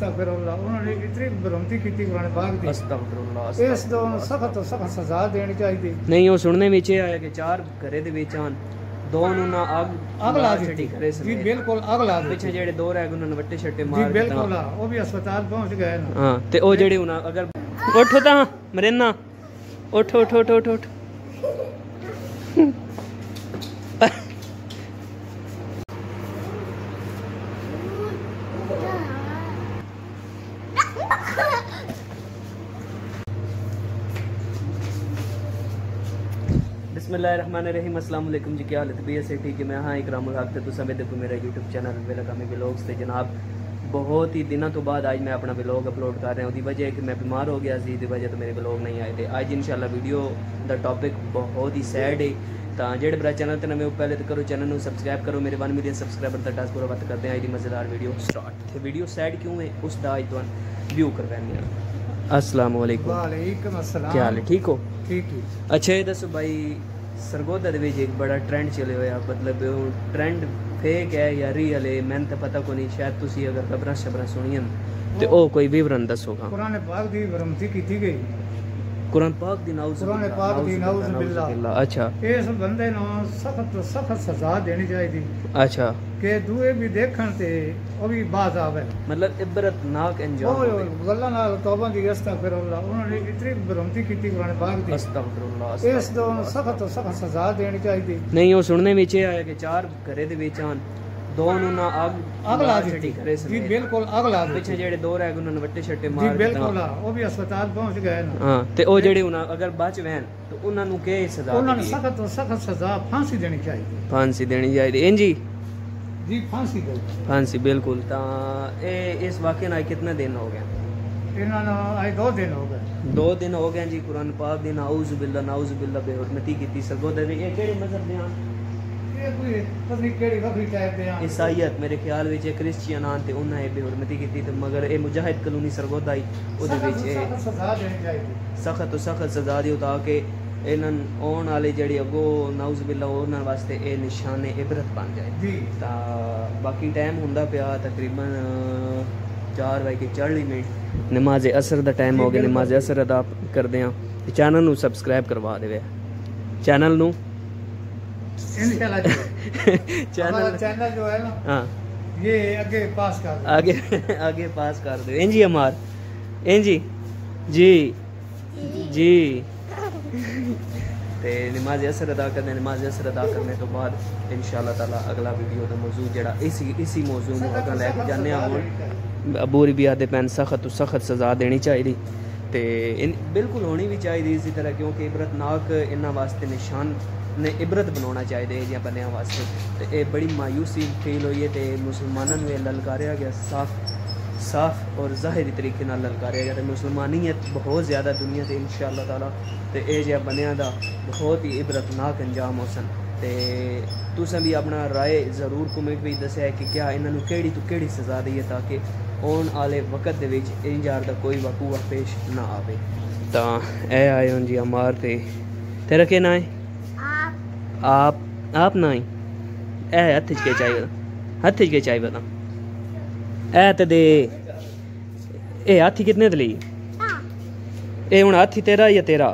अस्तगफिरुल्लाह उन्होंने इतनी बरमती की कुरान पाक दी अस्तगफिरुल्लाह इस दो सख्त तो सख्त सजा देनी चाहिए नहीं वो सुनने में ये आया कि 4 घरे दे विच आन दो नु ना आग ला छड़ी करे जी बिल्कुल आग ला दी पीछे जेड़े 2 रह गए उन्होंने वट्टे छट्टे जी मार बिल्कुल वो भी अस्पताल पहुंच गए ना हां ते ओ जेड़े उना अगर उठो ता मरेना उठ उठ उठ उठ उठ बिस्मिल्लाहिर्रहमानिर्रहीम अस्सलाम वालेकुम जी क्या हाल है तबीयत से ठीक है मैं हाँ इकरामुल हक ते तुसां भी देखो मेरा यूट्यूब चैनल वेलकम व्लॉग्स ते जनाब बहुत ही दिनों तो बाद आज मैं अपना व्लॉग अपलोड कर रहा हूँ उसकी वजह है कि मैं बीमार हो गया सी वजह तो मेरे व्लॉग नहीं आए थे आज इंशाल्लाह वीडियो दा टॉपिक बहुत ही सैड है तो जेडे बड़ा चैनल ते नवे पहले तो करो चैनल को सब्सक्राइब करो मेरे 1 मिलियन सब्सक्राइबर का टास्क पूरा बात करते हैं आज की मज़ेदार वीडियो स्टार्ट थे वीडियो सैड क्यों है उस दा आज तुम व्यू करवाने हैं अस्सलाम वालेकुम अस्सलाम क्या हाल है ठीक हो ठीक है अच्छा ये दसो भाई सरगोदा दे विच एक बड़ा ट्रेंड चले हुआ मतलब ट्रेंड फेक है या रियल है मैंने तो पता को नहीं शायद तुसी अगर खबरां शबरां सुनियन ते ओ कोई विवरण दसोगा कुरान पाक दी बरमती की गई कुरान पाक दी नाउज़ कुरान पाक दी नाउज़ बिल्लाह अच्छा इस बंदे नो सख्त तो सख्त सजा देनी चाहिए अच्छा के दुए भी देखण ते ओ भी बाज आवे मतलब इबरतनाक अंजाम ओ गल्ला नाल तौबा दी अस्तगफिरुल्लाह उन्होंने इतनी बरमती की कुरान पाक दी अस्तगफिरुल्लाह इस दो सख्त तो सख्त सजा देनी चाहिए नहीं वो सुनने में ये आया कि 4 घरे दे विच आन दो नु ना आग ला छड़ी करे जी बिल्कुल आग ला दी पीछे जेड़े 2 रह गए उन्होंने वट्टे छट्टे जी मार बिल्कुल वो भी अस्पताल पहुंच गए ना हां ते ओ जेड़े उना अगर बच वैन तो उन्हां नु के सजा उन्होंने सख्त तो सख्त सजा फांसी देनी चाहिए फांसी देनी चाहिए इंजी जी फांसी दो फांसी बिल्कुल ता ए इस वाकये ना कितने दिन हो गए इन्होंने आज 2 दिन हो गए 2 दिन हो गए जी कुरान पाक दी नाउज़ बिल्ला बेहुरमती की सरगोदा दी ये केड़े मजहब दे हां ये कोई पता नहीं केड़ी वखरी टाइप दे हां ईसाईयत मेरे ख्याल विच क्रिश्चियन आन ते उन्हां ए बेहुरमती की ते मगर ए मुजाहिद कलोनी सरगोदा ही ओदे विच सजा देनी चाहिए सख्त तो सख्त सजा दियो ताकि इन्हन आने वाले जड़े अगो नाउज़ बिल्ला उन्हां वास्ते ए निशान इबरत बन जाए जी ता बाकी टाइम हुंदा पिया तकरीबन 4:40 नमाज असर दा टाइम हो गया नमाज असर अदा करदे हां चैनल नु सब्सक्राइब करवा देवे चैनल नु इंशाल्लाह चैनल जो है ना हां ये आगे पास कर दो आगे पास कर दो इंजी हमार इंजी जी जी ते नमाज असर अदा करने तो बाद इंशाल्लाह ताला अगला वीडियो दा मौजू जेड़ा इसी मौजू में अगर लेके जाने हुन अबू रिबिया दे पैन सख्त सजा देनी चाहिए ते बिल्कुल होनी भी चाहिए इसी तरह क्योंकि इबरतनाक इन्हां वास्ते निशान ने इबरत बनाना चाहिए ये बंदियां वास्ते ते ये बड़ी मायूसी फील हुई है ते मुसलमानों ने ललकारिया गया साफ और ज़ाहिरी तरीके नाल ललकारिया गया ते मुसलमानियत बहुत ज़्यादा दुनिया ते इंशाअल्लाह ताला ते ये जे बंदियां दा बहुत ही इबरतनाक अंजाम होसन ते तुसें भी अपना राय ज़रूर कमेंट में दस्या कि क्या इन्होंने केड़ी तो केड़ी सज़ा दी है ताकि आने वाले वक्त दे विच इन जार दा कोई वकूआ पेश ना आवे तां ए आए हुन जी अमार ते तेरा के ना है आप ना ही ए हथ के चाहिए बता ए ते दे ए हाथी कितने ते ली ए हुन हाथी तेरा या तेरा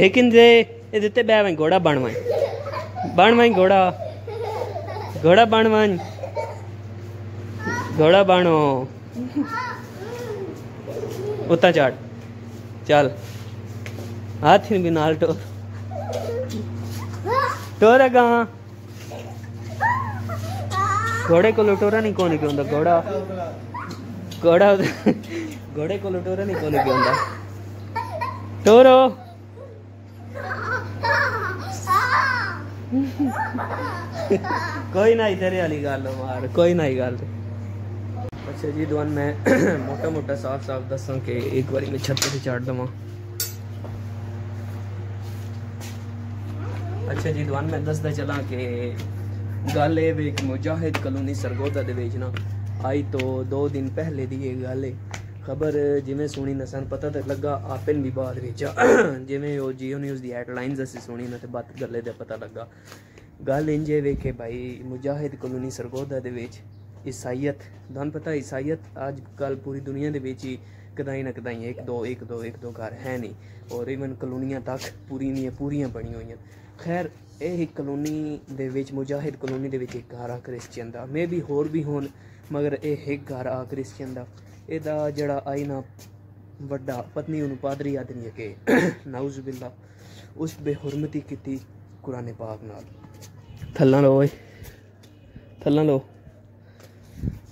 एक इन दे ए देते बे वहीं घोड़ा बन वहीं घोड़ा बनो उतना चल हाथी भी नाल टोरा कहाँ घोड़े को टोरा नहीं कोने क्यों घोड़ा घोड़े को टोरा नहीं कोने क्यों टोरो कोई ना तेरे वाली गल मार कोई ना ही गल अच्छा जी दुआन मैं मोटा साफ दसा कि एक बार मैं छत से चाड़ दवा अच्छा जी दुआन मैं दसदा चला कि गल ये वे मुजाहिद कलोनी सरगोदा दे विच ना आई तो 2 दिन पहले दी ये गल है खबर जिमें सुनी ना सन पता तो लगा आपन भी बाद विच जिमें वो जियो न्यूज़ दी हेडलाइंस असी सुनी ना ते बात गल्ले दा पता लगा गल इंज है वे कि भाई मुजाहिद कॉलोनी सरगोदा दे विच ईसाईयत तुहानूं पता ईसाईयत अज कल पूरी दुनिया दे विच ही कदाई ना कदाई एक दो घर है नहीं और इवन कॉलोनियां तक पूरियां बनी हुई। खैर यह कॉलोनी दे विच मुजाहिद कॉलोनी दे विच एक घर आ क्रिश्चियन दा, मे भी होर भी होन मगर यह एक घर आ क्रिश्चियन दा। एदा जड़ा आईना वड्डा पत्नी उन्होंने पादरी आदमी है कि नाउज़ बिल्ला उस बेहुरमती की कुरान पाक नाल थल्ला लो थल्ला लो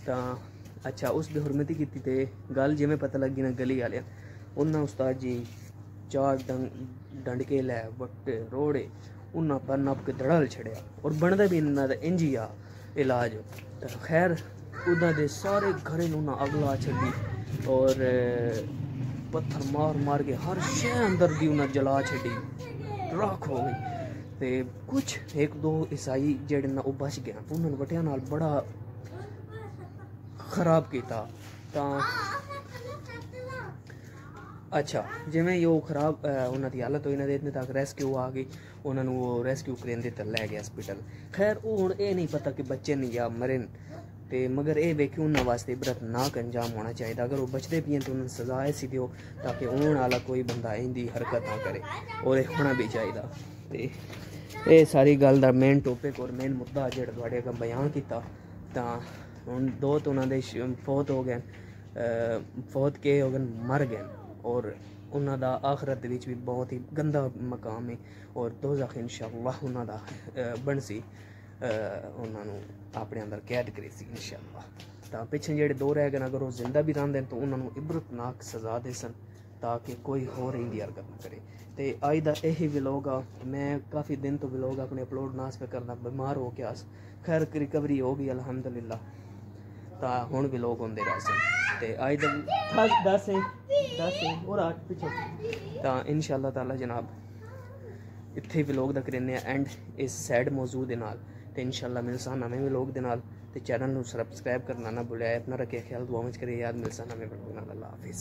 तां अच्छा उस बेहुरमती की ते गल जिवें पता लगी ना गली वाले उन्हें उस्ताद जी 4 डंडके लै वट्टे रोड़े उन्हें पर नप के धड़ल छड़िया और बनता भी इन्ना दा इंज ही आ इलाज। खैर उन्होंने दे सारे घरें उन्हें अगला छड़ी और पत्थर मार मार के हर शे अंदर दी उन्हें जला छड़ी राख हो गई। ते कुछ एक दो ईसाई जेड़े ना वो बच गए उन्होंने वटिया नाल बड़ा खराब किया। तां अच्छा जिवें यो खराब उन्हां दी हालत होई ना इतने तक रेस्क्यू आ गई उन्होंने वो रेस्क्यू करेंदे ते लै गए हॉस्पिटल। खैर वो हुण ये नहीं पता कि बच्चे नहीं या मरन ते मगर ये वेखी उन्होंने वास्ते इबरतनाक अंजाम होना चाहिए। अगर वो बचते भी हैं तो उन्हें सजा ऐसी दो ताकि आने वाला कोई बंदा इंदी हरकत ना करे और ये होना भी चाहिए। तो ये सारी गल का मेन टॉपिक और मेन मुद्दा जो थोड़े अगर बयान किया तो हुण दो तो उन्होंने फौत हो गए फौत के हो गए मर गए और उन्हों का आखरत विच भी बहुत ही गंदा मकाम है और दोज़ख इंशाअल्लाह उन्हों का बनसी उन्होंने अपने अंदर कैद करी सी इंशाअल्लाह। तो पिछे जेडे दो रह गए अगर वो जिंदा भी रहते तो उन्होंने इबरतनाक सजा दे सन ताकि कोई होर इंदी हरकत न करे। तो अज का यही व्लॉग आ मैं काफ़ी दिन तो व्लॉग अपने अपलोड ना पे करना बीमार हो गया खैर रिकवरी हो गई अल्हम्दुलिल्लाह। तो हुण व्लॉग होंदे रह सन ते अज दा 10 और 8 पिछे तो इंशाअल्लाह ताला जनाब इत्थे व्लॉग दा करने एंड इस सैड मौजू दे नाल ते इंशाअल्लाह मिलसा नवें व्लॉग दे नाल ते चैनल नूं सबसक्राइब करना ना भुलिया। अपना रखे ख्याल दुआ में करे याद मिलसा नवें व्लॉग नाल। अल्लाह हाफिज़।